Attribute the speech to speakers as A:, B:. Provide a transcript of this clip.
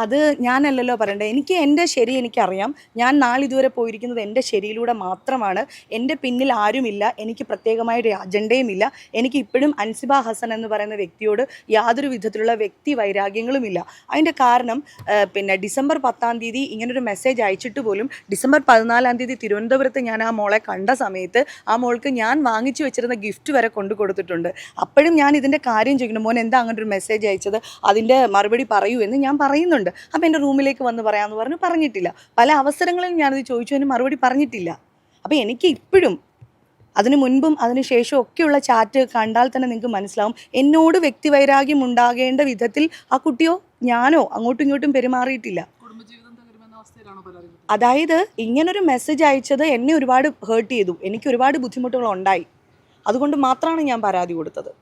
A: അത് ഞാനല്ലല്ലോ പറയണ്ടേ. എനിക്ക് എൻ്റെ ശരി എനിക്കറിയാം. ഞാൻ നാളിതുവരെ പോയിരിക്കുന്നത് എൻ്റെ ശരിയിലൂടെ മാത്രമാണ്. എൻ്റെ പിന്നിൽ ആരുമില്ല. എനിക്ക് പ്രത്യേകമായൊരു അജണ്ടയുമില്ല. എനിക്ക് ഇപ്പോഴും അൻസിബ ഹസൻ എന്ന് പറയുന്ന വ്യക്തിയോട് യാതൊരു വിധത്തിലുള്ള വ്യക്തി വൈരാഗ്യങ്ങളുമില്ല. അതിൻ്റെ കാരണം പിന്നെ ഡിസംബർ 10-ാം തീയതി ഇങ്ങനൊരു മെസ്സേജ് അയച്ചിട്ട് പോലും ഡിസംബർ 14-ാം തീയതി തിരുവനന്തപുരത്ത് ഞാൻ ആ മോളെ കണ്ട സമയത്ത് ആ മോൾക്ക് ഞാൻ വാങ്ങിച്ചു വെച്ചിരുന്ന ഗിഫ്റ്റ് വരെ കൊണ്ടു കൊടുത്തിട്ടുണ്ട്. അപ്പോഴും ഞാൻ ഇതിൻ്റെ കാര്യം ചോദിക്കുന്നു, മോൻ എന്താ അങ്ങനെ ഒരു മെസ്സേജ് അയച്ചത്, അതിൻ്റെ മറുപടി പറയൂ എന്ന് ഞാൻ പറയുന്നുണ്ട്. അപ്പോൾ എൻ്റെ റൂമിലേക്ക് വന്ന് പറയാമെന്ന് പറഞ്ഞു, പറഞ്ഞിട്ടില്ല. പല അവസരങ്ങളിലും ഞാനത് ചോദിച്ചു, അതിന് മറുപടി പറഞ്ഞിട്ടില്ല. അപ്പോൾ എനിക്ക് ഇപ്പോഴും അതിന് മുൻപും അതിന് ശേഷവും ഒക്കെയുള്ള ചാറ്റ് കണ്ടാൽ തന്നെ നിങ്ങൾക്ക് മനസ്സിലാവും എന്നോട് വ്യക്തിവൈരാഗ്യം ഉണ്ടാകേണ്ട വിധത്തിൽ ആ കുട്ടിയോ ഞാനോ അങ്ങോട്ടും ഇങ്ങോട്ടും പെരുമാറിയിട്ടില്ല. അതായത് ഇങ്ങനൊരു മെസ്സേജ് അയച്ചത് എന്നെ ഒരുപാട് ഹേർട്ട് ചെയ്തു, എനിക്ക് ഒരുപാട് ബുദ്ധിമുട്ടുകൾ ഉണ്ടായി. അതുകൊണ്ട് മാത്രമാണ് ഞാൻ പരാതി കൊടുത്തത്.